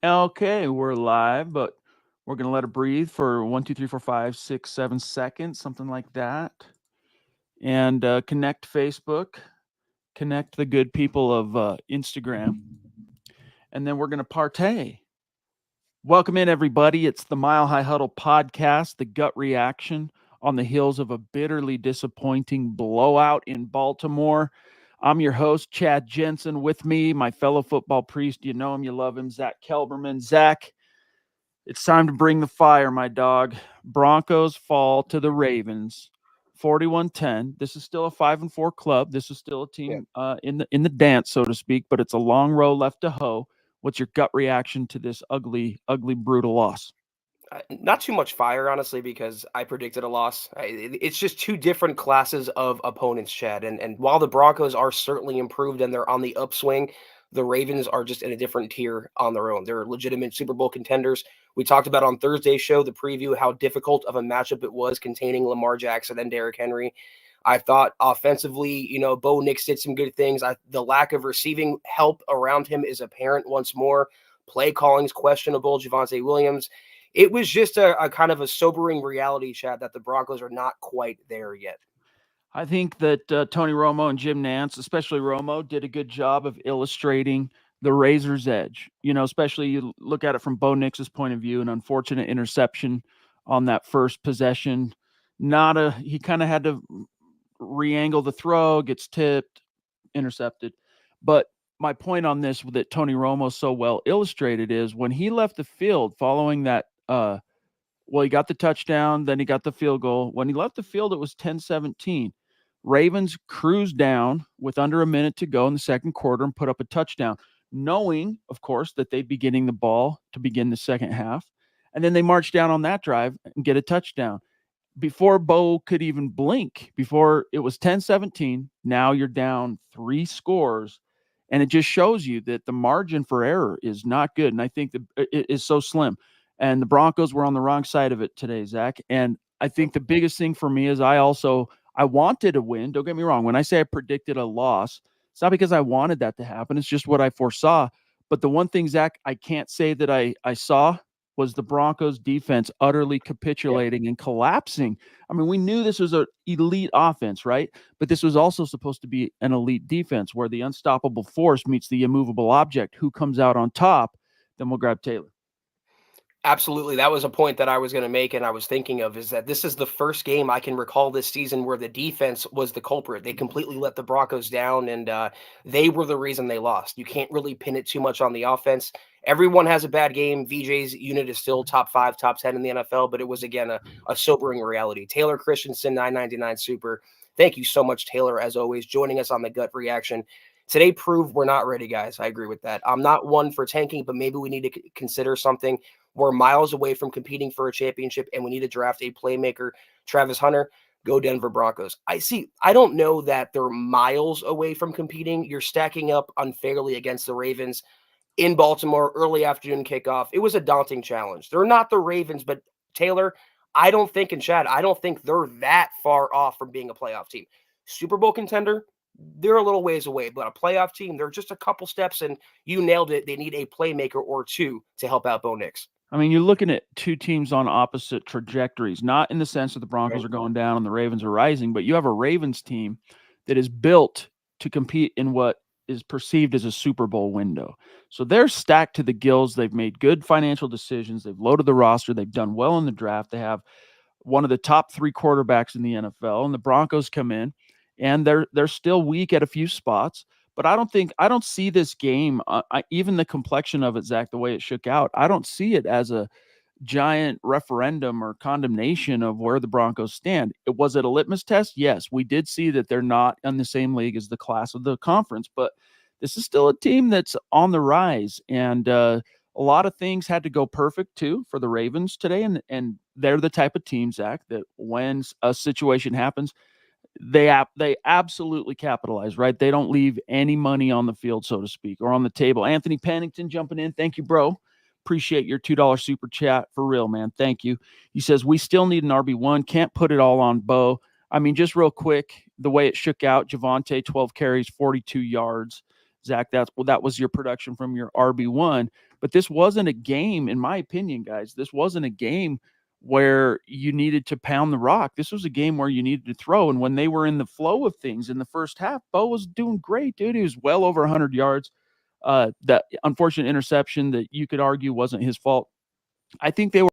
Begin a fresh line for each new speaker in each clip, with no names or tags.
Okay, we're live, but we're gonna let it breathe for 1, 2, 3, 4, 5, 6, 7 seconds, something like that, and connect Facebook, connect the good people of Instagram, and then we're gonna partay. Welcome in, everybody. It's the Mile High Huddle podcast, the gut reaction on the heels of a bitterly disappointing blowout in Baltimore. I'm your host, Chad Jensen. With me, my fellow football priest. You know him, you love him, Zack Kelberman. Zack, it's time to bring the fire, my dog. Broncos fall to the Ravens 41-10. This is still a 5-4 club. This is still a
Yeah.
team in the dance, so to speak, but it's a long row left to hoe. What's your gut reaction to this ugly, ugly, brutal loss?
Not too much fire, honestly, because I predicted a loss. It's just two different classes of opponents, Chad. And while the Broncos are certainly improved and they're on the upswing, the Ravens are just in a different tier on their own. They're legitimate Super Bowl contenders. We talked about on Thursday's show, the preview, how difficult of a matchup it was containing Lamar Jackson and Derrick Henry. I thought offensively, Bo Nix did some good things. The lack of receiving help around him is apparent once more. Play calling's questionable. Javonte Williams. It was just a kind of a sobering reality, Chad, that the Broncos are not quite there yet.
I think that Tony Romo and Jim Nance, especially Romo, did a good job of illustrating the razor's edge. Especially you look at it from Bo Nix's point of view, an unfortunate interception on that first possession. He kind of had to re-angle the throw, gets tipped, intercepted. But my point on this that Tony Romo so well illustrated is when he left the field following that he got the touchdown, then he got the field goal. When he left the field, it was 10-17. Ravens cruised down with under a minute to go in the second quarter and put up a touchdown, knowing, of course, that they'd be getting the ball to begin the second half. And then they marched down on that drive and get a touchdown. Before Bo could even blink, before it was 10-17, now you're down 3 scores. And it just shows you that the margin for error is not good. And I think that it is so slim. And the Broncos were on the wrong side of it today, Zach. And I think the biggest thing for me is I wanted a win. Don't get me wrong. When I say I predicted a loss, it's not because I wanted that to happen. It's just what I foresaw. But the one thing, Zach, I can't say that I saw was the Broncos defense utterly
Yeah.
capitulating and collapsing. I mean, we knew this was an elite offense, right? But this was also supposed to be an elite defense where the unstoppable force meets the immovable object. Who comes out on top? Then we'll grab Taylor.
Absolutely. That was a point that I was going to make and I was thinking of is that this is the first game I can recall this season where the defense was the culprit. They completely let the Broncos down and they were the reason they lost. You can't really pin it too much on the offense. Everyone has a bad game. VJ's unit is still top 5, top 10 in the NFL, but it was, again, a sobering reality. Taylor Christensen, 999 Super. Thank you so much, Taylor, as always, joining us on the gut reaction. Today proved we're not ready, guys. I agree with that. I'm not one for tanking, but maybe we need to consider something. We're miles away from competing for a championship, and we need to draft a playmaker. Travis Hunter, go Denver Broncos. I don't know that they're miles away from competing. You're stacking up unfairly against the Ravens in Baltimore, early afternoon kickoff. It was a daunting challenge. They're not the Ravens, but Taylor, I don't think, and Chad, I don't think they're that far off from being a playoff team. Super Bowl contender, they're a little ways away, but a playoff team, they're just a couple steps, and you nailed it. They need a playmaker or two to help out Bo Nix.
I mean, you're looking at two teams on opposite trajectories, not in the sense that the Broncos
Right.
are going down and the Ravens are rising, but you have a Ravens team that is built to compete in what is perceived as a Super Bowl window. So they're stacked to the gills. They've made good financial decisions. They've loaded the roster. They've done well in the draft. They have one of the top 3 quarterbacks in the NFL, and the Broncos come in and they're still weak at a few spots. But I don't see this game, even the complexion of it, Zach, the way it shook out. I don't see it as a giant referendum or condemnation of where the Broncos stand. Was it a litmus test? Yes, we did see that they're not in the same league as the class of the conference, but this is still a team that's on the rise, and a lot of things had to go perfect too for the Ravens today, and they're the type of team, Zach, that when a situation happens, they absolutely capitalize, right? They don't leave any money on the field, so to speak, or on the table. Anthony Pennington jumping in. Thank you, bro. Appreciate your $2 super chat for real, man. Thank you. He says, we still need an RB1. Can't put it all on Bo. I mean, just real quick, the way it shook out, Javonte, 12 carries, 42 yards. Zach, that was your production from your RB1. But this wasn't a game, in my opinion, guys. This wasn't a game where you needed to pound the rock. This was a game where you needed to throw. And when they were in the flow of things in the first half, Bo was doing great, dude. He was well over 100 yards. That unfortunate interception that you could argue wasn't his fault. I think they were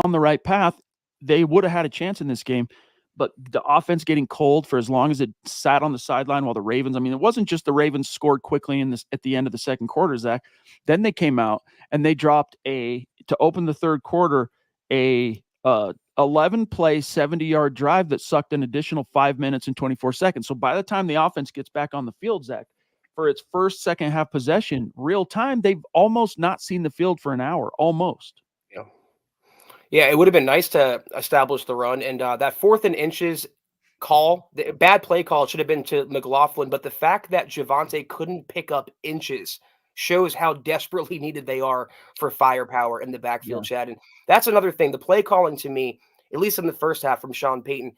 on the right path. They would have had a chance in this game, but the offense getting cold for as long as it sat on the sideline while the Ravens, I mean, it wasn't just the Ravens scored quickly at the end of the second quarter, Zach. Then they came out and they dropped to open the third quarter, a 11-play, 70-yard drive that sucked an additional 5 minutes and 24 seconds. So by the time the offense gets back on the field, Zach, for its first second half possession, real time, they've almost not seen the field for an hour, almost.
Yeah. Yeah, it would have been nice to establish the run, and that 4th and inches call, the bad play call should have been to McLaughlin, but the fact that Javonte couldn't pick up inches shows how desperately needed they are for firepower in the backfield, Chad. And that's another thing. The play calling to me, at least in the first half from Sean Payton,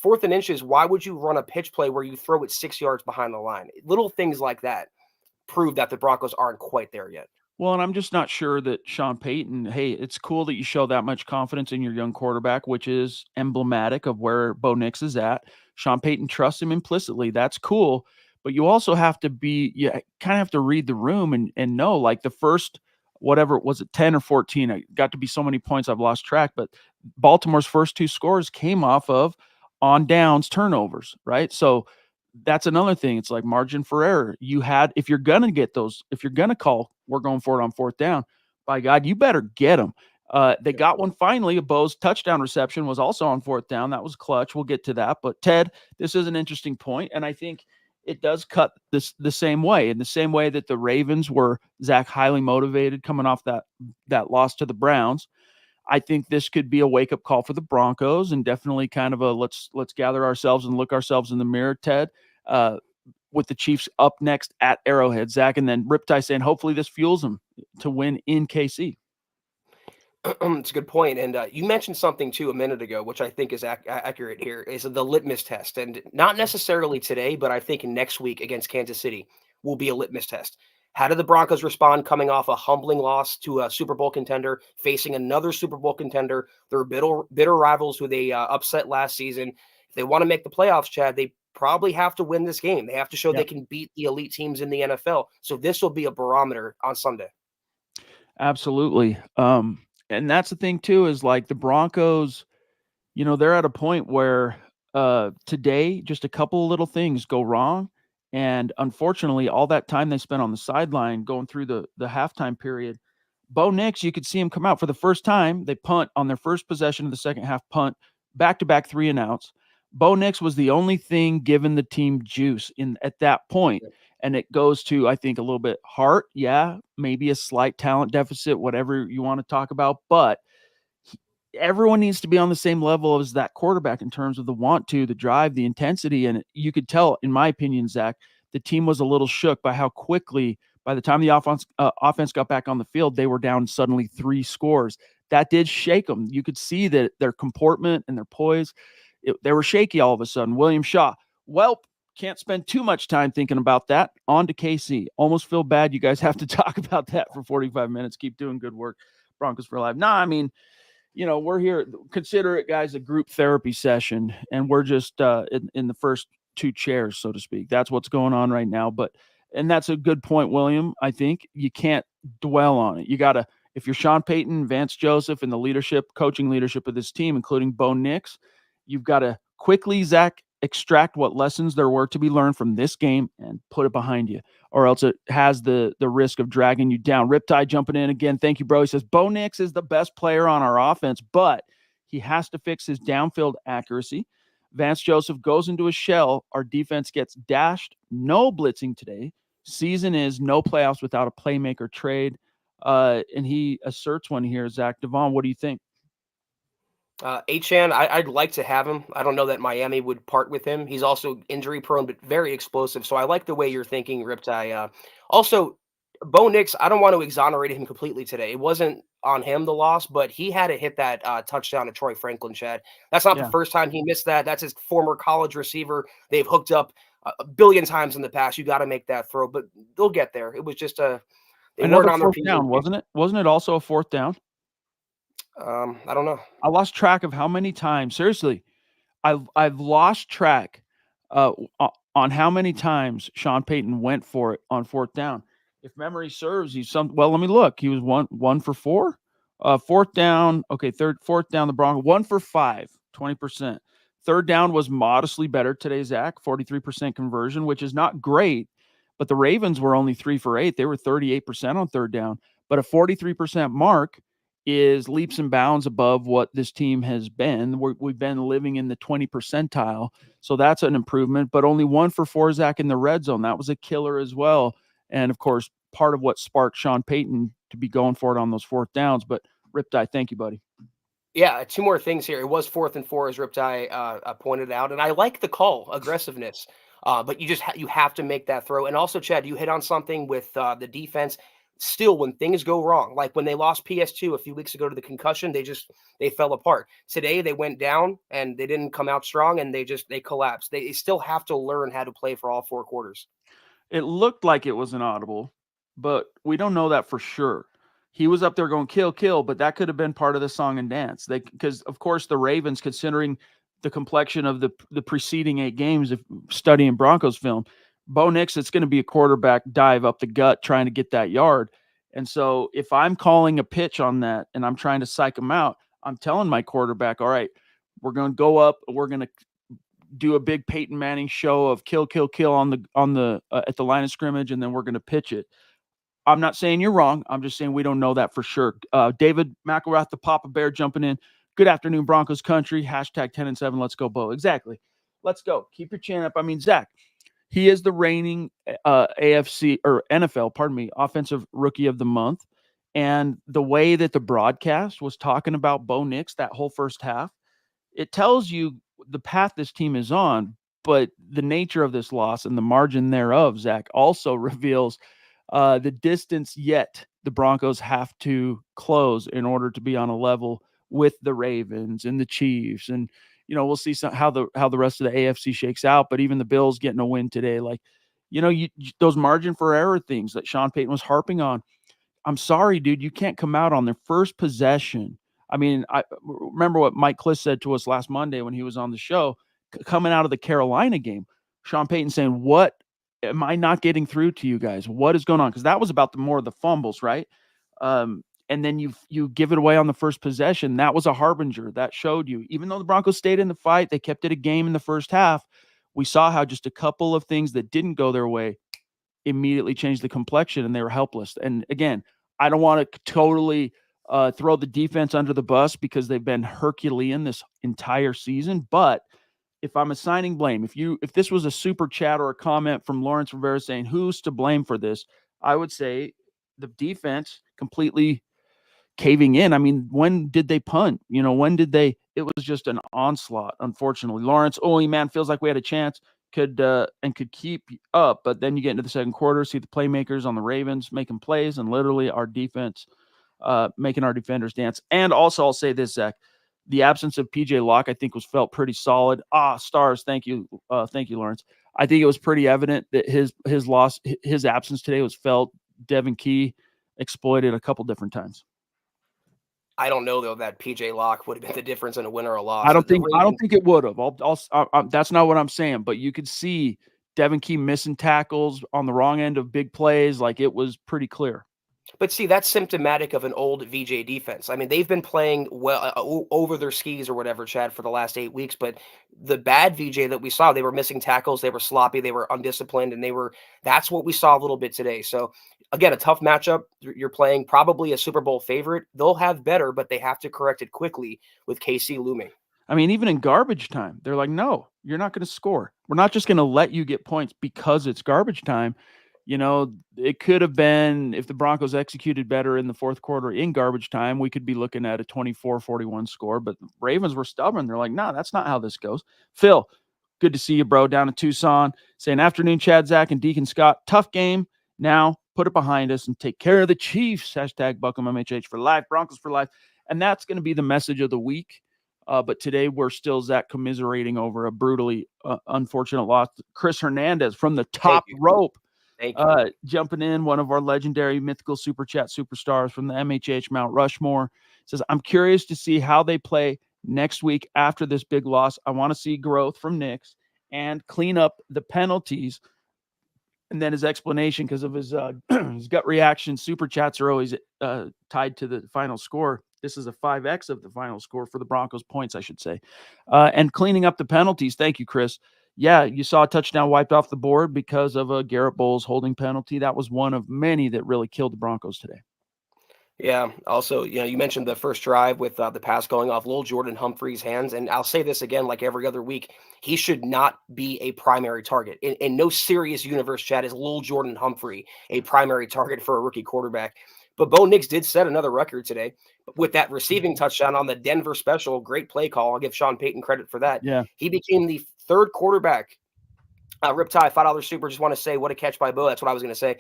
4th and inches, why would you run a pitch play where you throw it 6 yards behind the line? Little things like that prove that the Broncos aren't quite there yet.
Well, and I'm just not sure that Sean Payton, hey, it's cool that you show that much confidence in your young quarterback, which is emblematic of where Bo Nix is at. Sean Payton trusts him implicitly. That's cool. But you also have to you kind of have to read the room and know, like the first, whatever, was it 10 or 14? It got to be so many points I've lost track. But Baltimore's first 2 scores came off of on downs turnovers, right? So that's another thing. It's like margin for error. If you're going to get those, if you're going to call, we're going for it on 4th down, by God, you better get them. They got one finally. A Bo's touchdown reception was also on 4th down. That was clutch. We'll get to that. But Ted, this is an interesting point, and I think it does cut this the same way, in the same way that the Ravens were, Zach, highly motivated coming off that loss to the Browns. I think this could be a wake-up call for the Broncos, and definitely kind of a let's gather ourselves and look ourselves in the mirror, Ted, with the Chiefs up next at Arrowhead, Zach, and then Riptide saying hopefully this fuels them to win in KC.
It's a good point. And you mentioned something too a minute ago, which I think is accurate here, is the litmus test. And not necessarily today, but I think next week against Kansas City will be a litmus test. How did the Broncos respond coming off a humbling loss to a Super Bowl contender, facing another Super Bowl contender? They're bitter rivals who they upset last season. If they want to make the playoffs, Chad, they probably have to win this game. They have to show they can beat the elite teams in the NFL. So this will be a barometer on Sunday.
Absolutely. And that's the thing too, is like the Broncos, they're at a point where today just a couple of little things go wrong. And unfortunately, all that time they spent on the sideline going through the halftime period, Bo Nix, you could see him come out for the first time. They punt on their first possession of the second half, punt, back-to-back 3-and-outs. Bo Nix was the only thing giving the team juice at that point. And it goes to, I think, a little bit heart. Yeah, maybe a slight talent deficit, whatever you want to talk about. But everyone needs to be on the same level as that quarterback in terms of the want to, the drive, the intensity. And you could tell, in my opinion, Zach, the team was a little shook by how quickly, by the time the offense got back on the field, they were down suddenly 3 scores. That did shake them. You could see that their comportment and their poise, they were shaky all of a sudden. William Shaw, can't spend too much time thinking about that. On to KC. Almost feel bad you guys have to talk about that for 45 minutes. Keep doing good work, Broncos for Life. I mean, we're here. Consider it, guys, a group therapy session, and we're just in the first 2 chairs, so to speak. That's what's going on right now. And that's a good point, William. I think you can't dwell on it. You got to, if you're Sean Payton, Vance Joseph, and the coaching leadership of this team, including Bo Nix, you've got to quickly, Zach, extract what lessons there were to be learned from this game and put it behind you, or else it has the risk of dragging you down. Riptide jumping in again. Thank you, bro. He says, Bo Nix is the best player on our offense, but he has to fix his downfield accuracy. Vance Joseph goes into a shell. Our defense gets dashed. No blitzing today. Season is no playoffs without a playmaker trade. And he asserts one here. Zach Devon, what do you think?
Achane, I'd like to have him. I don't know that Miami would part with him. He's also injury prone, but very explosive. So I like the way you're thinking, Riptide. Also, Bo Nix, I don't want to exonerate him completely today. It wasn't on him, the loss, but he had to hit that touchdown to Troy Franklin, Chad. That's not the first time he missed that. That's his former college receiver. They've hooked up a billion times in the past. You got to make that throw, but they'll get there. It was just they
Another
weren't on their
fourth
P's
down,
and Q's.
wasn't it? Wasn't it also a fourth down?
I don't know.
I lost track of how many times. Seriously, I've lost track on how many times Sean Payton went for it on fourth down. If memory serves, well, let me look. He was one for four. Fourth down, okay, fourth down, the Broncos, 1 for 5, 20%. Third down was modestly better today, Zach, 43% conversion, which is not great, but the Ravens were only 3 for 8. They were 38% on third down, but a 43% mark is leaps and bounds above what this team has been. We've been living in the 20 percentile, so that's an improvement, but only 1 for 4, Zach, in the red zone. That was a killer as well. And, of course, part of what sparked Sean Payton to be going for it on those fourth downs. But Riptide, thank you, buddy.
Yeah, two more things here. It was 4th and 4, as Riptide pointed out, and I like the call, aggressiveness. But you have to make that throw. And also, Chad, you hit on something with the defense. Still, when things go wrong, like when they lost PS2 a few weeks ago to the concussion, they fell apart. Today they went down and they didn't come out strong, and they collapsed. They still have to learn how to play for all 4 quarters.
It looked like it was an audible, but we don't know that for sure. He was up there going kill, kill, but that could have been part of the song and dance. Because of course the Ravens, considering the complexion of the preceding 8 games of studying Broncos film, Bo Nix, it's going to be a quarterback dive up the gut trying to get that yard. And so if I'm calling a pitch on that and I'm trying to psych him out, I'm telling my quarterback, all right, we're going to go up, we're going to do a big Peyton Manning show of kill, kill, kill on the at the line of scrimmage, and then we're going to pitch it. I'm not saying you're wrong. I'm just saying we don't know that for sure. David McElrath, the Papa Bear, jumping in. Good afternoon, Broncos country. Hashtag 10 and 7. Let's go, Bo. Exactly. Let's go. Keep your chin up. I mean, Zach, he is the reigning AFC or NFL, pardon me, offensive rookie of the month. And the way that the broadcast was talking about Bo Nix that whole first half, it tells you the path this team is on, but the nature of this loss and the margin thereof, Zach, also reveals the distance yet the Broncos have to close in order to be on a level with the Ravens and the Chiefs. And, we'll see how the rest of the AFC shakes out, but even the Bills getting a win today, like, those margin for error things that Sean Payton was harping on. I'm sorry, dude, you can't come out on their first possession. I mean, I remember what Mike Kliss said to us last Monday when he was on the show, coming out of the Carolina game. Sean Payton saying, what am I not getting through to you guys? What is going on? Because that was about more of the fumbles, right? And then you give it away on the first possession. That was a harbinger. That showed you. Even though the Broncos stayed in the fight, they kept it a game in the first half. We saw how just a couple of things that didn't go their way immediately changed the complexion, and they were helpless. And again, I don't want to totally throw the defense under the bus because they've been Herculean this entire season. But if I'm assigning blame, if this was a super chat or a comment from Lawrence Rivera saying who's to blame for this, I would say the defense completely caving in. I mean, when did they punt? When did they? It was just an onslaught. Unfortunately, Lawrence, man, feels like we had a chance, could keep up, but then you get into the second quarter, see the playmakers on the Ravens making plays, and literally our defense making our defenders dance. And also, I'll say this, Zach, the absence of PJ Locke, I think, was felt pretty solid. Stars, thank you, Lawrence. I think it was pretty evident that his absence today was felt. Devin Key exploited a couple different times.
I don't know though that PJ Locke would have been the difference in a win or a loss.
I don't think it would have. That's not what I'm saying, but you could see Devin Key missing tackles on the wrong end of big plays. Like, it was pretty clear.
But see, that's symptomatic of an old VJ defense. I mean, they've been playing well over their skis or whatever, Chad, for the last 8 weeks. But the bad VJ that we saw, they were missing tackles, they were sloppy, they were undisciplined, and that's what we saw a little bit today. So again, a tough matchup. You're playing probably a Super Bowl favorite. They'll have better, but they have to correct it quickly with KC looming.
I mean, even in garbage time, they're like, no, you're not going to score. We're not just going to let you get points because it's garbage time. It could have been, if the Broncos executed better in the fourth quarter in garbage time, we could be looking at a 24-41 score, but the Ravens were stubborn. They're like, no, that's not how this goes. Phil, good to see you, bro, down in Tucson, saying afternoon, Chad, Zach, and Deacon Scott. Tough game. Now put it behind us and take care of the Chiefs. Hashtag Buckham MHH for life, Broncos for life. And that's going to be the message of the week. But today we're still Zach commiserating over a brutally unfortunate loss. Chris Hernandez from the
Thank
top
you.
rope.
Thank you.
Jumping in, one of our legendary mythical super chat superstars from the MHH Mount Rushmore, says, I'm curious to see how they play next week after this big loss. I want to see growth from Knicks and clean up the penalties. And then his explanation, because of his his gut reaction, super chats are always tied to the final score. This is a 5x of the final score for the Broncos points, I should say. And cleaning up the penalties. Thank you, Chris. Yeah, you saw a touchdown wiped off the board because of a Garrett Bowles holding penalty. That was one of many that really killed the Broncos today.
Yeah. Also, you mentioned the first drive with the pass going off Lil Jordan Humphrey's hands. And I'll say this again, like every other week, he should not be a primary target. In no serious universe, Chad, is Lil Jordan Humphrey a primary target for a rookie quarterback. But Bo Nix did set another record today with that receiving touchdown on the Denver special. Great play call. I'll give Sean Payton credit for that.
Yeah.
He became the third quarterback. Riptide, $5 super. Just want to say what a catch by Bo. That's what I was going to say.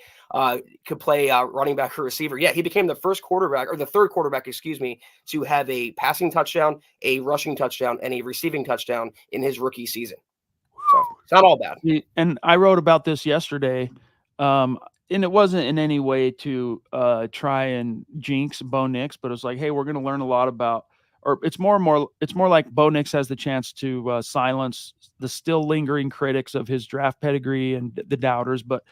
Could play running back or receiver. Yeah, he became the first quarterback, or the third quarterback, excuse me, to have a passing touchdown, a rushing touchdown, and a receiving touchdown in his rookie season. So it's not all bad.
And I wrote about this yesterday, and it wasn't in any way to try and jinx Bo Nix, but it was like, hey, we're going to learn a lot about, or it's more like Bo Nix has the chance to silence the still lingering critics of his draft pedigree and the doubters. But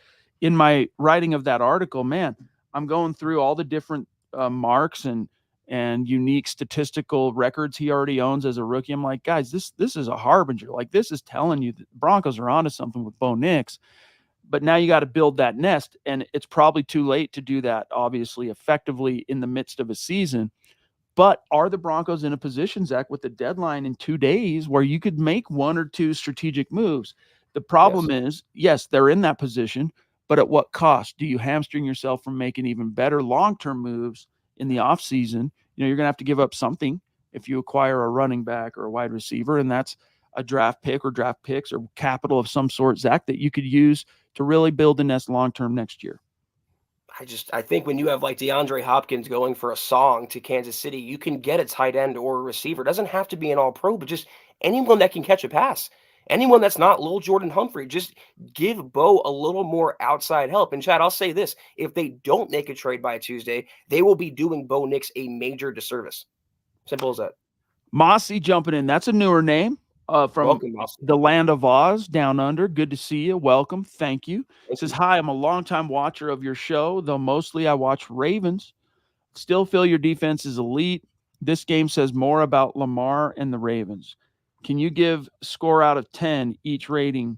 in my writing of that article, man, I'm going through all the different marks and unique statistical records he already owns as a rookie. I'm like, guys, this is a harbinger. Like, this is telling you that the Broncos are onto something with Bo Nix. But now you got to build that nest, and it's probably too late to do that, obviously, effectively in the midst of a season. But are the Broncos in a position, Zach, with the deadline in 2 days where you could make one or two strategic moves? The problem is, yes, they're in that position, but at what cost? Do you hamstring yourself from making even better long-term moves in the offseason? You're going to have to give up something if you acquire a running back or a wide receiver, and that's a draft pick or draft picks or capital of some sort, Zach, that you could use to really build a nest long-term next year.
I think when you have like DeAndre Hopkins going for a song to Kansas City, you can get a tight end or a receiver. It doesn't have to be an all pro, but just anyone that can catch a pass. Anyone that's not Lil Jordan Humphrey, just give Bo a little more outside help. And Chad, I'll say this, if they don't make a trade by Tuesday, they will be doing Bo Nix a major disservice. Simple as that.
Mossy jumping in. That's a newer name. From
Welcome, Mossy.
the land of Oz down under. Good to see you. Welcome. Thank you. Says, hi, I'm a longtime watcher of your show, though mostly I watch Ravens. Still feel your defense is elite. This game says more about Lamar and the Ravens. Can you give score out of 10 each rating?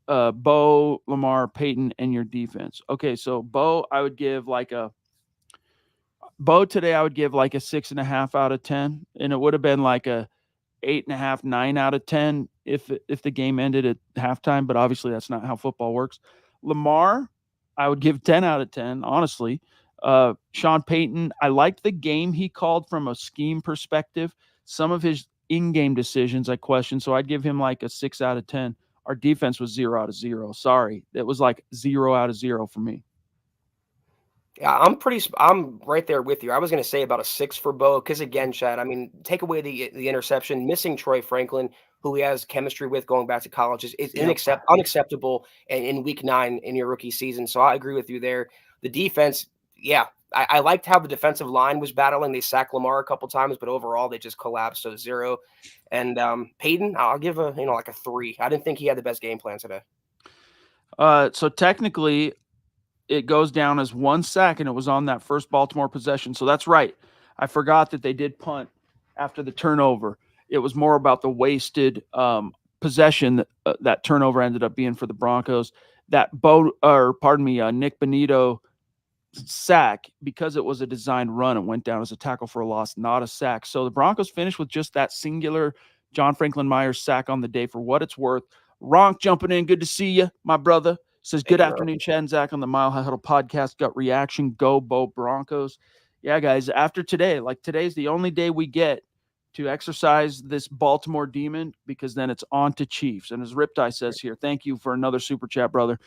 Bo, Lamar, Peyton, and your defense. Okay, so Bo, I would give like a 6.5 out of 10, and it would have been like a 8.5, 9 out of 10 if the game ended at halftime, but obviously that's not how football works. Lamar, I would give 10 out of 10, honestly. Sean Payton, I liked the game he called from a scheme perspective. Some of his in-game decisions I questioned, so I'd give him like a 6 out of 10. Our defense was 0 out of 0. Sorry. It was like 0 out of 0 for me.
Yeah, I'm right there with you. I was going to say about a 6 for Bo because, again, Chad, I mean, take away the interception, missing Troy Franklin, who he has chemistry with going back to college, is unacceptable in week 9 in your rookie season. So I agree with you there. The defense, yeah, I liked how the defensive line was battling. They sacked Lamar a couple times, but overall they just collapsed. So 0. And Peyton, I'll give like a 3. I didn't think he had the best game plan today.
So technically, it goes down as 1 sack, and it was on that first Baltimore possession. So that's right. I forgot that they did punt after the turnover. It was more about the wasted possession that turnover ended up being for the Broncos. That Nick Benito sack, because it was a designed run, it went down as a tackle for a loss, not a sack. So the Broncos finished with just that singular John Franklin Myers sack on the day for what it's worth. Ronk jumping in. Good to see you, my brother. Says, good afternoon, Chad and Zach on the Mile High Huddle podcast. Gut reaction. Go Bo Broncos. Yeah, guys, after today, like today's the only day we get to exercise this Baltimore demon, because then it's on to Chiefs. And as Riptide says here, thank you for another super chat, brother.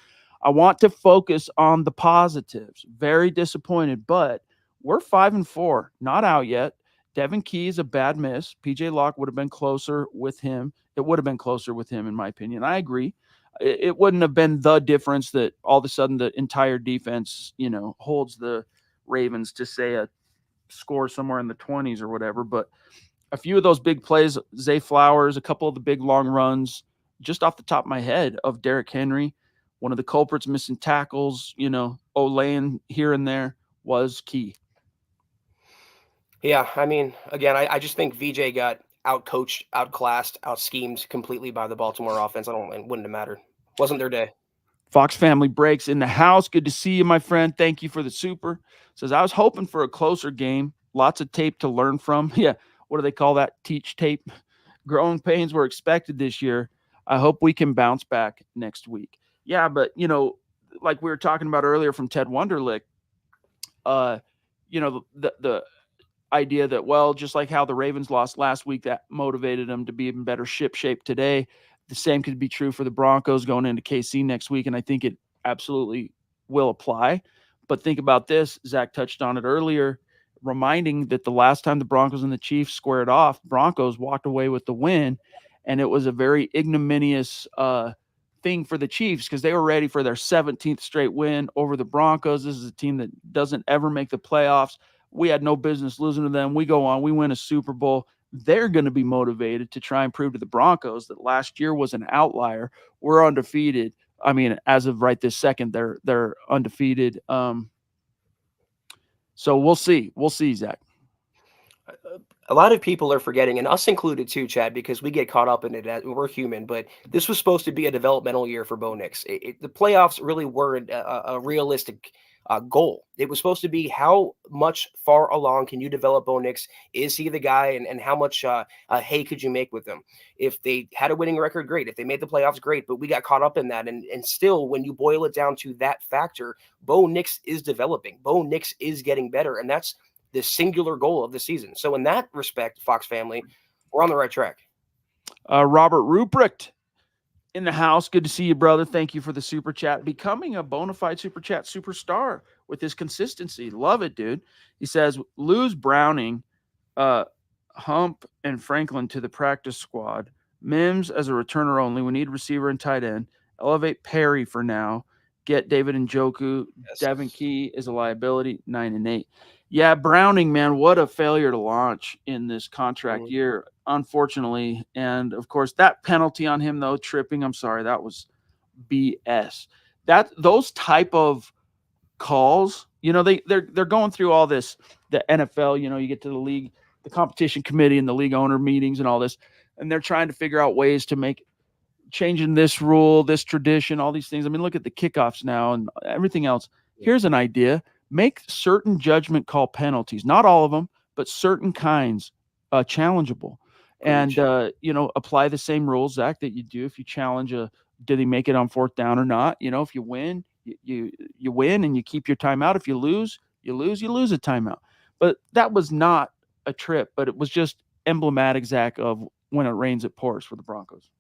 I want to focus on the positives. Very disappointed, but we're 5-4, not out yet. Devin Key is a bad miss. PJ Locke would have been closer with him. It would have been closer with him, in my opinion. I agree. It wouldn't have been the difference that all of a sudden the entire defense, holds the Ravens to say a score somewhere in the 20s or whatever. But a few of those big plays, Zay Flowers, a couple of the big long runs, just off the top of my head, of Derrick Henry, one of the culprits missing tackles, Olayin here and there, was key.
Yeah, I mean, again, I just think VJ got outcoached, outclassed, outschemed completely by the Baltimore offense. It wouldn't have mattered. Wasn't their day.
Fox Family Breaks in the house. Good to see you, my friend. Thank you for the super. Says, I was hoping for a closer game. Lots of tape to learn from. Yeah, what do they call that? Teach tape. Growing pains were expected this year. I hope we can bounce back next week. Yeah, but, like we were talking about earlier from Ted Wunderlich, the idea that, well, just like how the Ravens lost last week, that motivated them to be in better shape today. The same could be true for the Broncos going into KC next week, and I think it absolutely will apply. But think about this. Zach touched on it earlier, reminding that the last time the Broncos and the Chiefs squared off, Broncos walked away with the win, and it was a very ignominious thing for the Chiefs because they were ready for their 17th straight win over the Broncos. This is a team that doesn't ever make the playoffs. We had no business losing to them. We go on, we win a Super Bowl. They're going to be motivated to try and prove to the Broncos that last year was an outlier. We're undefeated. I mean, as of right this second, they're undefeated. So we'll see. We'll see, Zach.
A lot of people are forgetting, and us included too, Chad, because we get caught up in it. We're human, but this was supposed to be a developmental year for Bo Nix. The playoffs really weren't a realistic goal. It was supposed to be how much far along can you develop Bo Nix? Is he the guy? And how much hay could you make with him? If they had a winning record, great. If they made the playoffs, great. But we got caught up in that. And still, when you boil it down to that factor, Bo Nix is developing. Bo Nix is getting better. And that's the singular goal of the season. So in that respect, Fox family, we're on the right track.
Robert Ruprecht in the house. Good to see you, brother. Thank you for the super chat. Becoming a bona fide super chat superstar with his consistency. Love it, dude. He says, lose Browning, Hump, and Franklin to the practice squad. Mims as a returner only. We need receiver and tight end. Elevate Perry for now. Get David Njoku. Yes. Devin Key is a liability. 9-8. Yeah, Browning, man, what a failure to launch in this contract year, unfortunately. And, of course, that penalty on him, though, tripping, I'm sorry, that was BS. Those type of calls, they're going through all this, the NFL, you get to the league, the competition committee and the league owner meetings and all this, and they're trying to figure out ways to make changing this rule, this tradition, all these things. I mean, look at the kickoffs now and everything else. Here's an idea. Make certain judgment call penalties, not all of them, but certain kinds challengeable. And, apply the same rules, Zach, that you do if you challenge did he make it on fourth down or not? If you win, you win and you keep your timeout. If you lose a timeout. But that was not a trip, but it was just emblematic, Zach, of when it rains, it pours for the Broncos.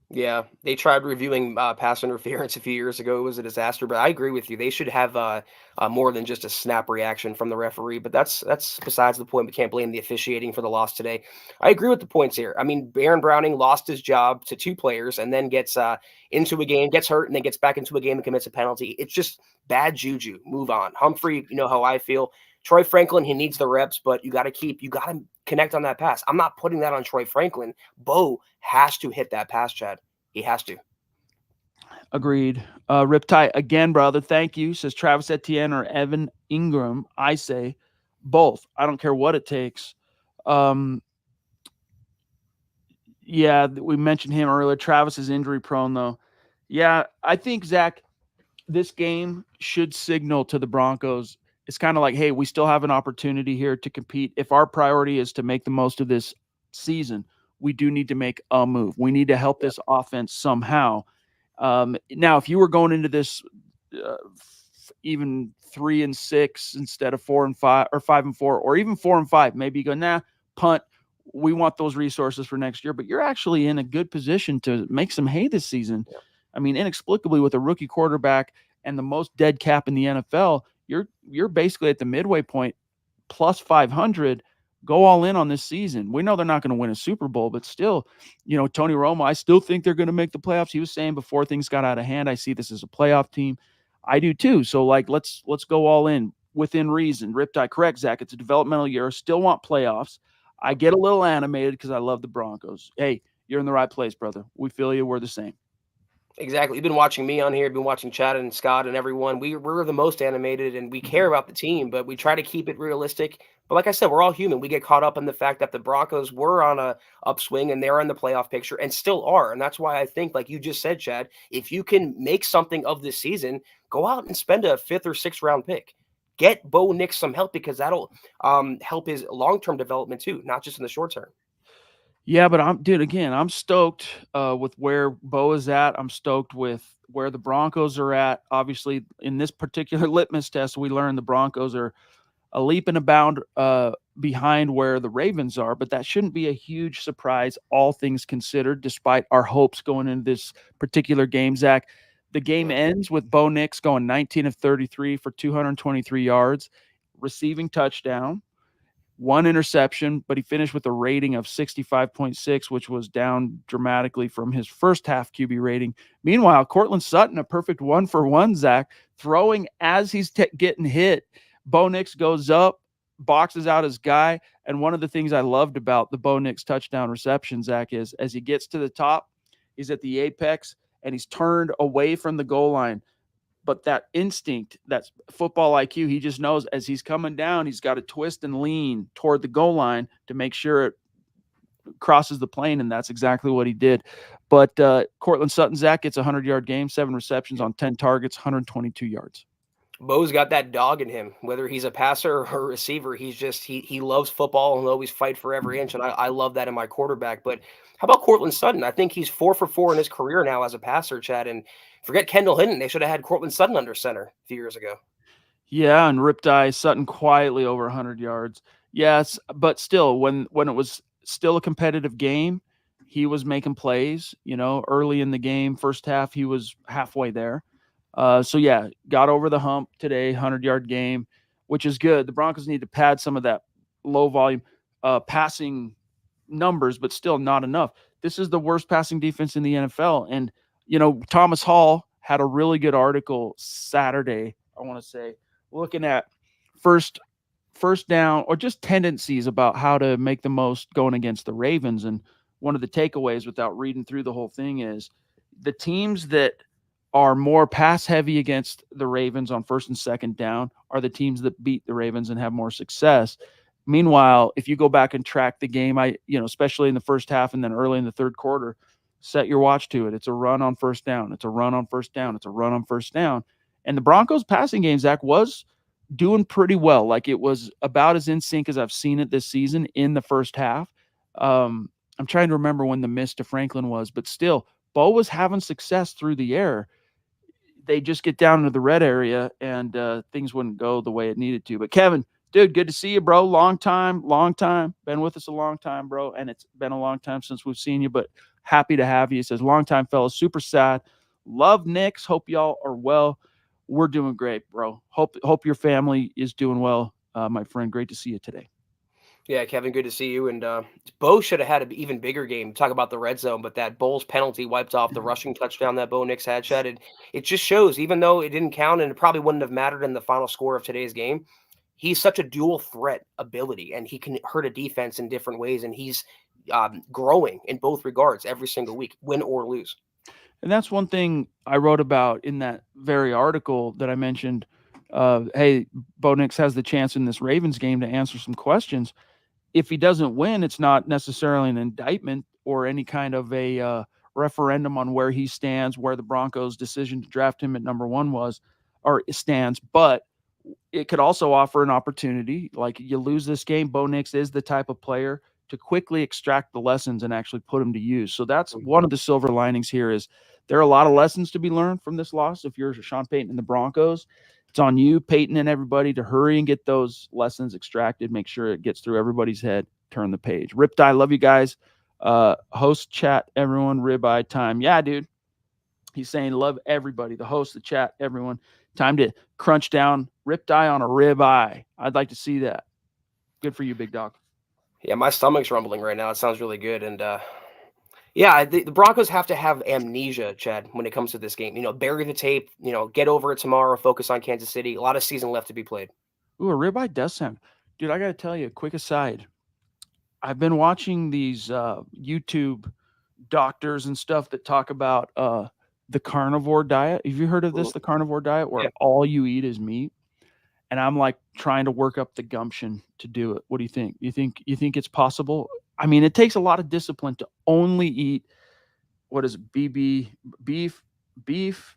Yeah, they tried reviewing pass interference a few years ago. It was a disaster, but I agree with you. They should have more than just a snap reaction from the referee, but that's besides the point. We can't blame the officiating for the loss today. I agree with the points here. I mean, Aaron Browning lost his job to two players and then gets into a game, gets hurt, and then gets back into a game and commits a penalty. It's just bad juju. Move on. Humphrey, you know how I feel. Troy Franklin, he needs the reps, but you got to connect on that pass. I'm not putting that on Troy Franklin. Bo has to hit that pass, Chad. He has to.
Agreed. Riptide again, brother. Thank you. Says Travis Etienne or Evan Ingram. I say both. I don't care what it takes. Yeah, we mentioned him earlier. Travis is injury prone, though. Yeah, I think, Zach, this game should signal to the Broncos. It's kind of like, hey, we still have an opportunity here to compete. If our priority is to make the most of this season, we do need to make a move. We need to help this offense somehow. Now, if you were going into this even 3-6 instead of 4-5 or 5-4 or even 4-5, maybe you go, punt. We want those resources for next year, but you're actually in a good position to make some hay this season. Yeah. I mean, inexplicably with a rookie quarterback and the most dead cap in the NFL, you're basically at the midway point plus 500, Go all in on this season. We know they're not going to win a Super Bowl, but still, Tony Romo, I still think they're going to make the playoffs. He was saying before things got out of hand, I see this as a playoff team. I do too. So like, let's go all in within reason. Riptide, correct, Zach. It's a developmental year. Still want playoffs. I get a little animated because I love the Broncos. Hey, you're in the right place, brother. We feel you. We're the same.
Exactly. You've been watching me on here, been watching Chad and Scott and everyone. We're the most animated and we care about the team, but we try to keep it realistic. But like I said, we're all human. We get caught up in the fact that the Broncos were on a upswing and they're in the playoff picture and still are. And that's why I think, like you just said, Chad, if you can make something of this season, go out and spend a 5th or 6th round pick. Get Bo Nix some help because that'll help his long-term development too, not just in the short term.
Yeah, but I'm stoked with where Bo is at. I'm stoked with where the Broncos are at. Obviously, in this particular litmus test, we learned the Broncos are a leap and a bound behind where the Ravens are, but that shouldn't be a huge surprise, all things considered, despite our hopes going into this particular game, Zach. The game ends with Bo Nix going 19 of 33 for 223 yards, receiving touchdown, one interception, but he finished with a rating of 65.6, which was down dramatically from his first half QB rating. Meanwhile, Cortland Sutton, a perfect 1-for-1, Zach, throwing as he's getting hit. Bo Nix goes up, boxes out his guy. And one of the things I loved about the Bo Nix touchdown reception, Zach, is as he gets to the top, he's at the apex and he's turned away from the goal line. But that instinct, that's football IQ, he just knows as he's coming down, he's got to twist and lean toward the goal line to make sure it crosses the plane, and that's exactly what he did. But Cortland Sutton, Zach, gets a 100-yard game, 7 receptions on 10 targets, 122 yards.
Bo's got that dog in him, whether he's a passer or a receiver. He's just he loves football and will always fight for every inch, and I love that in my quarterback. But how about Cortland Sutton? I think he's 4 for 4 in his career now as a passer, Chad. And forget Kendall Hinton; they should have had Cortland Sutton under center a few years ago.
Yeah, and Riptide Sutton quietly over 100 yards. Yes, but still, when it was still a competitive game, he was making plays. Early in the game, first half, he was halfway there. So yeah, got over the hump today, 100-yard game, which is good. The Broncos need to pad some of that low volume passing numbers, but still not enough. This is the worst passing defense in the NFL. And, Thomas Hall had a really good article Saturday, I want to say, looking at first down or just tendencies about how to make the most going against the Ravens. And one of the takeaways without reading through the whole thing is the teams that are more pass heavy against the Ravens on first and second down are the teams that beat the Ravens and have more success. Meanwhile, if you go back and track the game, especially in the first half and then early in the third quarter, set your watch to it. It's a run on first down. It's a run on first down. It's a run on first down. And the Broncos passing game, Zach, was doing pretty well. Like it was about as in sync as I've seen it this season in the first half. I'm trying to remember when the miss to Franklin was, but still, Bo was having success through the air. They just get down into the red area and things wouldn't go the way it needed to. But Kevin, dude, good to see you, bro. Long time. Been with us a long time, bro. And it's been a long time since we've seen you, but happy to have you. He says, long time, fellas. Super sad. Love Knicks. Hope y'all are well. We're doing great, bro. Hope your family is doing well, my friend. Great to see you today.
Yeah, Kevin, good to see you. And Bo should have had an even bigger game. Talk about the red zone, but that Bowles penalty wiped off the rushing touchdown that Bo Nix had. Chad, it just shows, even though it didn't count and it probably wouldn't have mattered in the final score of today's game, he's such a dual threat ability, and he can hurt a defense in different ways. And he's growing in both regards every single week, win or lose.
And that's one thing I wrote about in that very article that I mentioned. Hey, Bo Nix has the chance in this Ravens game to answer some questions. If he doesn't win, it's not necessarily an indictment or any kind of a referendum on where he stands, where the Broncos' decision to draft him at number 1 was or stands. But it could also offer an opportunity. Like you lose this game, Bo Nix is the type of player to quickly extract the lessons and actually put them to use. So that's one of the silver linings here is there are a lot of lessons to be learned from this loss. If you're Sean Payton and the Broncos, it's on you, Peyton, and everybody to hurry and get those lessons extracted, make sure it gets through everybody's head, turn the page. Riptide, love you guys. Host, chat, everyone, ribeye time. Yeah, dude. He's saying love everybody, the host, the chat, everyone. Time to crunch down Riptide on a ribeye. I'd like to see that. Good for you, big dog.
Yeah, my stomach's rumbling right now. It sounds really good. And yeah, the Broncos have to have amnesia, Chad, when it comes to this game. Bury the tape. Get over it tomorrow. Focus on Kansas City. A lot of season left to be played.
Ooh, a ribeye does sound. Dude, I got to tell you, quick aside. I've been watching these YouTube doctors and stuff that talk about the carnivore diet. Have you heard of this,
Mhm.
the carnivore diet, where
Yeah.
all you eat is meat? And I'm like trying to work up the gumption to do it. What do you think? You think it's possible? I mean, it takes a lot of discipline to only eat what is it, beef.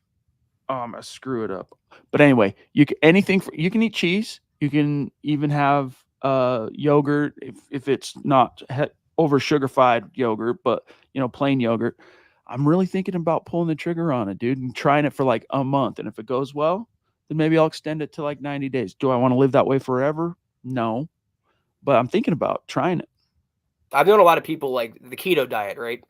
I screw it up. But anyway, you can eat cheese. You can even have yogurt if it's not over sugarified yogurt, but plain yogurt. I'm really thinking about pulling the trigger on it, dude, and trying it for like a month. And if it goes well, then maybe I'll extend it to like 90 days. Do I want to live that way forever? No, but I'm thinking about trying it.
I've known a lot of people like the keto diet, right?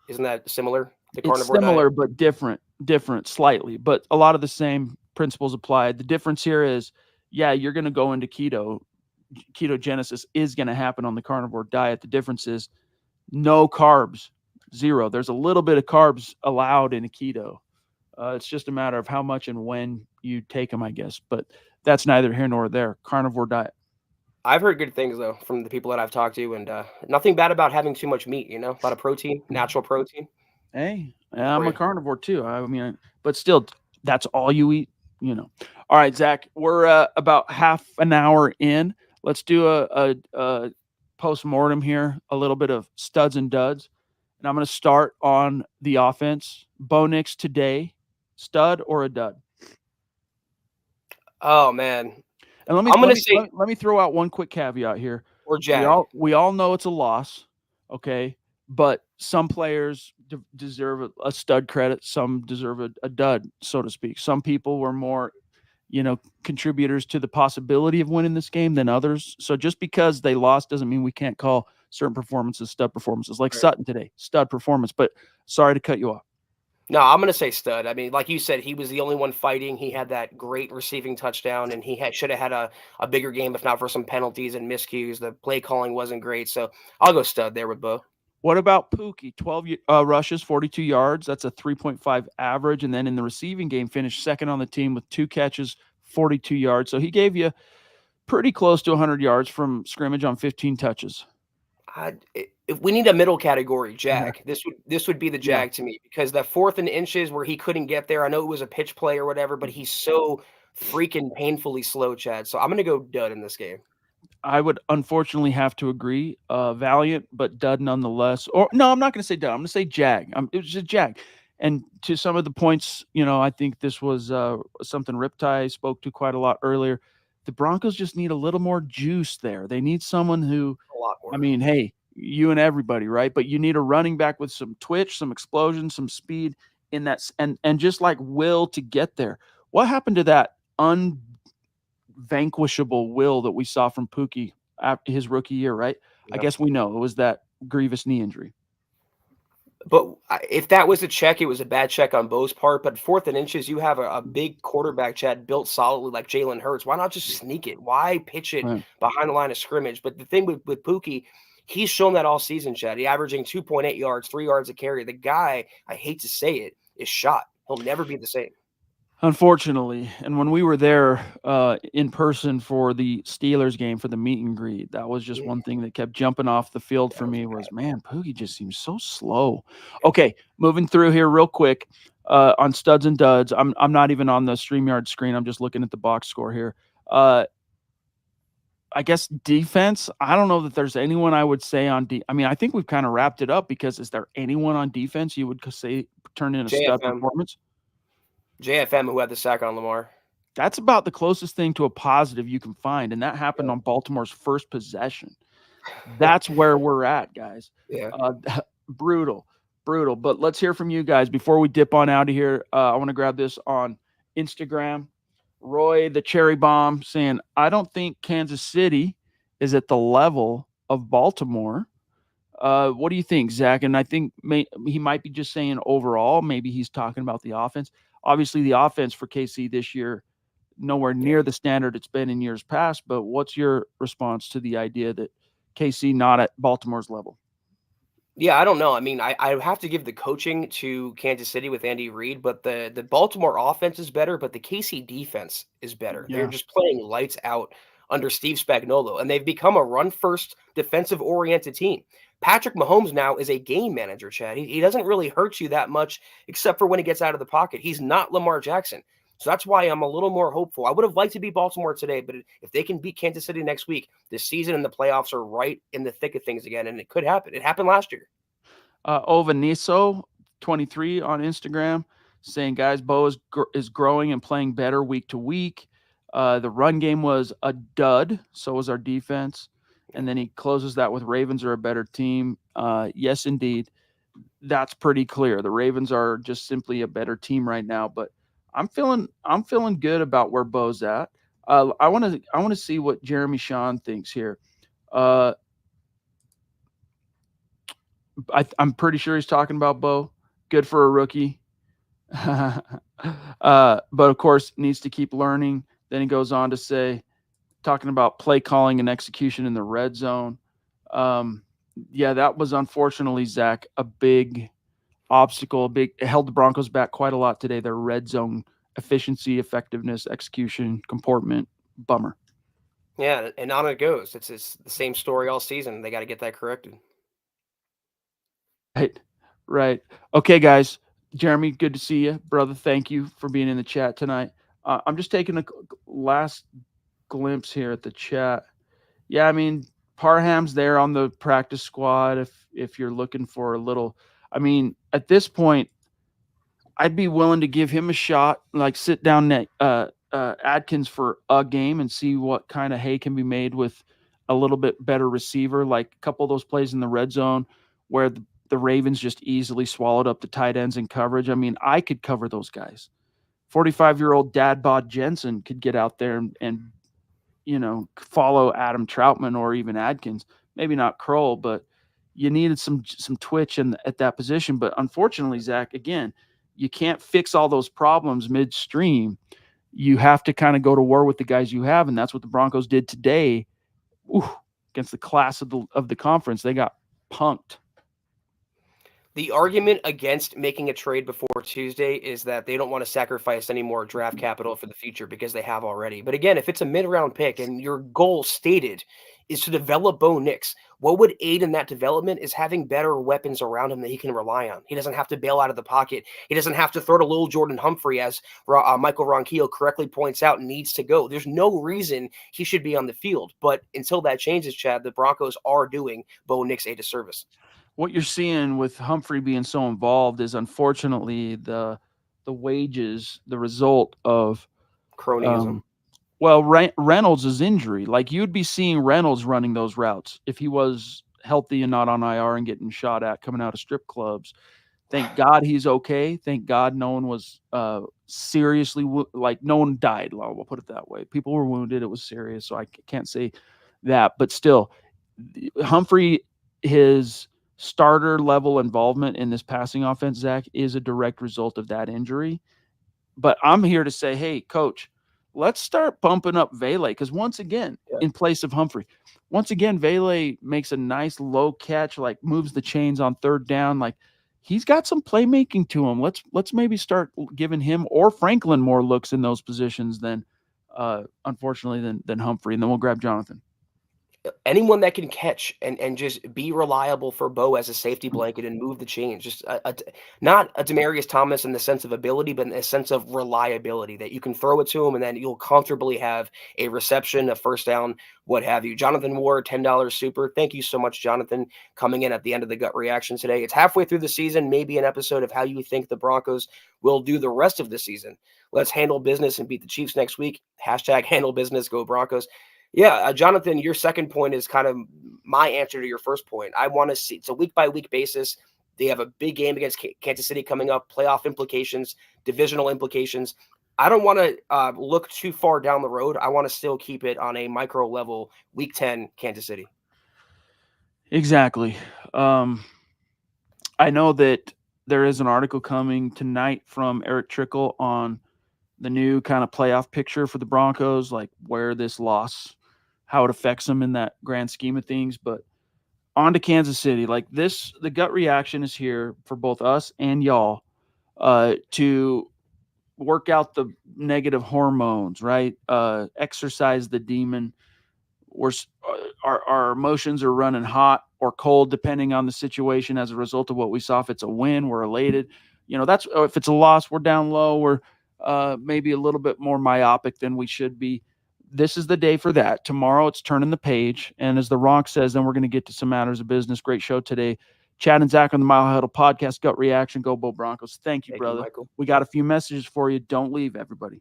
Isn't that similar? The
It's
carnivore diet?
similar but different slightly, but a lot of the same principles apply. The difference here is, yeah, you're going to go into ketogenesis is going to happen on the carnivore diet. The difference is no carbs, zero. There's a little bit of carbs allowed in a keto. It's just a matter of how much and when you take them, I guess. But that's neither here nor there. Carnivore diet.
I've heard good things though from the people that I've talked to, and nothing bad about having too much meat. A lot of protein, natural protein.
Hey,
For
I'm a
you.
carnivore too. I mean, but still, that's all you eat. All right, Zach, we're about half an hour in. Let's do a post mortem here, a little bit of studs and duds. And I'm going to start on the offense. Bo Nix today, stud or a dud?
Oh man,
And let me
I'm
let
gonna
me
say
let, let me throw out one quick caveat here.
or
We
Jag.
all know it's a loss, okay? But some players deserve a stud credit, some deserve a dud, so to speak. Some people were more, contributors to the possibility of winning this game than others. So just because they lost doesn't mean we can't call certain performances stud performances. Like
Right.
Sutton today, stud performance. But sorry to cut you off.
No, I'm gonna say stud. I mean, like you said, he was the only one fighting. He had that great receiving touchdown, and he should have had a bigger game if not for some penalties and miscues. The play calling wasn't great, so I'll go stud there with Bo.
What about Pookie? 12 rushes, 42 yards. That's a 3.5 average. And then in the receiving game, finished second on the team with 2 catches, 42 yards. So he gave you pretty close to 100 yards from scrimmage on 15 touches.
If we need a middle category,
Yeah.
Jag. This would be the
Yeah.
Jag to me because that 4th and inches where he couldn't get there. I know it was a pitch play or whatever, but he's so freaking painfully slow, Chad. So I'm gonna go dud in this game.
I would unfortunately have to agree. Valiant, but dud nonetheless. Or no, I'm not going to say dud. I'm going to say jag. It was a jag. And to some of the points, I think this was something Riptide spoke to quite a lot earlier. The Broncos just need a little more juice there. They need someone who,
A lot
I
more.
mean, hey, you and everybody, right? But you need a running back with some twitch, some explosion, some speed in that, and just like will to get there. What happened to that vanquishable will that we saw from Pookie after his rookie year, right? I
Yeah.
guess we know it was that grievous knee injury.
But if that was a check, it was a bad check on Bo's part. But 4th and inches, you have a big quarterback, Chad, built solidly like Jalen Hurts. Why not just sneak it? Why pitch it
Right.
behind the line of scrimmage? But the thing with Pookie, he's shown that all season, Chad. He averaging 2.8 yards, 3 yards a carry. The guy, I hate to say it, is shot. He'll never be the same.
Unfortunately, and when we were there in person for the Steelers game for the meet and greet, that was just
Yeah,
one thing that kept jumping off the field
that
for
was
me
bad.
was, man, Pookie just seems so slow. Okay, moving through here real quick on studs and duds. I'm not even on the StreamYard screen. I'm just looking at the box score here. I guess defense. I don't know that there's anyone I would say on I mean, I think we've kind of wrapped it up because is there anyone on defense you would say turned in a stud
JFM,
performance?
JFM, who had the sack on Lamar.
That's about the closest thing to a positive you can find, and that happened
Yeah.
on Baltimore's first possession. That's where we're at, guys.
Yeah.
Uh, brutal, brutal. But let's hear from you guys before we dip on out of here. I want to grab this on Instagram. Roy, the cherry bomb, saying, I don't think Kansas City is at the level of Baltimore. What do you think, Zach? And I think he might be just saying overall. Maybe he's talking about the offense. Obviously, the offense for KC this year, nowhere
Yeah.
near the standard it's been in years past. But what's your response to the idea that KC not at Baltimore's level.
Yeah, I don't know. I mean, I have to give the coaching to Kansas City with Andy Reid, but the Baltimore offense is better, but the KC defense is better. They're
Yeah.
just playing lights out under Steve Spagnuolo, and they've become a run-first, defensive-oriented team. Patrick Mahomes now is a game manager, Chad. He doesn't really hurt you that much, except for when he gets out of the pocket. He's not Lamar Jackson. So that's why I'm a little more hopeful. I would have liked to beat Baltimore today, but if they can beat Kansas City next week, this season and the playoffs are right in the thick of things again, and it could happen. It happened last year.
Ovaniso, 23 on Instagram, saying, guys, Bo is growing and playing better week to week. The run game was a dud. So was our defense. And then he closes that with Ravens are a better team. Yes, indeed. That's pretty clear. The Ravens are just simply a better team right now. But I'm feeling good about where Bo's at. I want to see what Jeremy Shawn thinks here. I'm pretty sure he's talking about Bo. Good for a rookie. But of course, needs to keep learning. Then he goes on to say, talking about play calling and execution in the red zone. Yeah, that was unfortunately, Zach, a big obstacle. It held the Broncos back quite a lot today. Their red zone efficiency, effectiveness, execution, comportment, bummer.
Yeah, and on it goes. It's the same story all season. They got to get that corrected.
Right, right. Okay, guys. Jeremy, good to see you, brother. Thank you for being in the chat tonight. I'm just taking a last glimpse here at the chat. Yeah, I mean, Parham's there on the practice squad if you're looking for a little. I mean, at this point, I'd be willing to give him a shot, like sit down Adkins for a game and see what kind of hay can be made with a little bit better receiver, like a couple of those plays in the red zone where the Ravens just easily swallowed up the tight ends in coverage. I mean, I could cover those guys. 45-year-old dad bod Jensen could get out there and follow Adam Troutman or even Adkins. Maybe not Kroll, but you needed some twitch at that position. But unfortunately, Zach, again, you can't fix all those problems midstream. You have to kind of go to war with the guys you have, and that's what the Broncos did today. Against the class of the conference. They got punked.
The argument against making a trade before Tuesday is that they don't want to sacrifice any more draft capital for the future because they have already. But again, if it's a mid-round pick and your goal stated is to develop Bo Nix, what would aid in that development is having better weapons around him that he can rely on. He doesn't have to bail out of the pocket. He doesn't have to throw to little Jordan Humphrey, as Michael Ronquillo correctly points out, needs to go. There's no reason he should be on the field. But until that changes, Chad, the Broncos are doing Bo Nix a disservice.
What you're seeing with Humphrey being so involved is unfortunately the wages, the result of
Cronyism.
Reynolds' injury. Like you'd be seeing Reynolds running those routes if he was healthy and not on IR and getting shot at coming out of strip clubs. Thank God he's okay. Thank God no one was seriously no one died. We'll put it that way. People were wounded. It was serious, so I can't say that. But still, Humphrey, his starter level involvement in this passing offense, Zach, is a direct result of that injury. But I'm here to say, hey, coach, let's start bumping up Vele because once again, in place of Humphrey, once again, Vele makes a nice low catch, like moves the chains on third down. Like he's got some playmaking to him. Let's maybe start giving him or Franklin more looks in those positions than unfortunately than Humphrey. And then we'll grab Jonathan.
Anyone that can catch and just be reliable for Bo as a safety blanket and move the chains. Just not a Demaryius Thomas in the sense of ability, but in the sense of reliability that you can throw it to him and then you'll comfortably have a reception, a first down, what have you. Jonathan Ward, $10 super. Thank you so much, Jonathan, coming in at the end of the gut reaction today. It's halfway through the season, maybe an episode of how you think the Broncos will do the rest of the season. Let's handle business and beat the Chiefs next week. Hashtag handle business, go Broncos. Yeah, Jonathan, your second point is kind of my answer to your first point. I want to see it's a week-by-week basis. They have a big game against Kansas City coming up, playoff implications, divisional implications. I don't want to look too far down the road. I want to still keep it on a micro level, week 10, Kansas City.
Exactly. I know that there is an article coming tonight from Eric Trickle on the new kind of playoff picture for the Broncos, like where this loss how it affects them in that grand scheme of things. But on to Kansas City. Like this, the gut reaction is here for both us and y'all to work out the negative hormones, right? Exercise the demon. We're our emotions are running hot or cold depending on the situation as a result of what we saw. If it's a win, we're elated. That's if it's a loss, we're down low. We're maybe a little bit more myopic than we should be. This is the day for that. Tomorrow it's turning the page. And as the Ronk says, then we're going to get to some matters of business. Great show today. Chad and Zach on the Mile Huddle podcast, gut reaction. Go Bo Broncos. Thank you, brother.
Michael.
We got a few messages for you. Don't leave, everybody.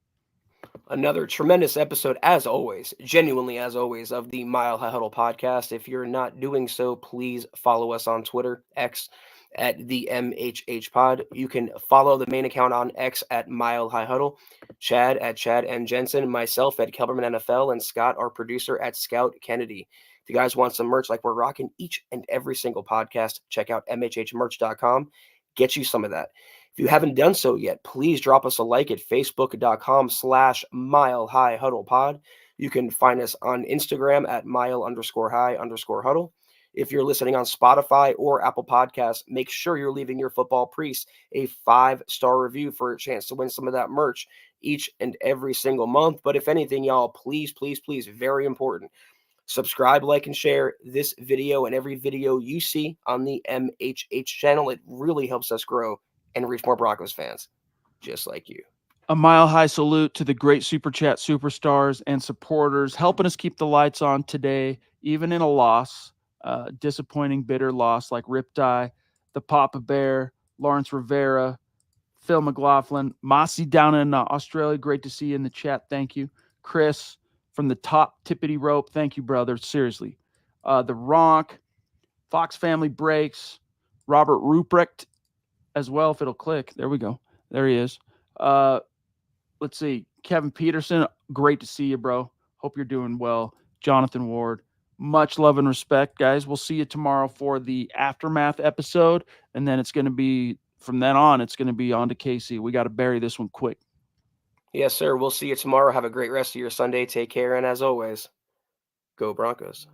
Another tremendous episode, as always, genuinely as always, of the Mile High Huddle podcast. If you're not doing so, please follow us on Twitter, X, at the MHH pod. You can follow the main account on X at Mile High Huddle, Chad at Chad and Jensen, myself at Kelberman NFL, and Scott, our producer, at Scout Kennedy. If you guys want some merch like we're rocking each and every single podcast, check out mhhmerch.com. Get you some of that. If you haven't done so yet, please drop us a like at facebook.com/Mile High Huddle Pod. You can find us on Instagram at mile_high_huddle. If you're listening on Spotify or Apple Podcasts, make sure you're leaving your football priest a 5-star review for a chance to win some of that merch each and every single month. But if anything, y'all, please, very important, subscribe, like, and share this video and every video you see on the MHH channel. It really helps us grow and reach more Broncos fans just like you.
A mile high salute to the great Super Chat superstars and supporters helping us keep the lights on today, even in a loss, disappointing, bitter loss like Riptide, the Papa Bear, Lawrence Rivera, Phil McLaughlin, Mossy down in Australia. Great to see you in the chat. Thank you. Chris from the top tippity rope. Thank you, brother. Seriously. The Ronk, Fox Family Breaks, Robert Ruprecht as well, if it'll click. There we go. There he is. Let's see. Kevin Peterson, great to see you, bro. Hope you're doing well. Jonathan Ward, much love and respect, guys. We'll see you tomorrow for the Aftermath episode. And then it's going to be, from then on, it's going to be on to KC. We got to bury this one quick.
Yes, sir. We'll see you tomorrow. Have a great rest of your Sunday. Take care. And as always, go Broncos.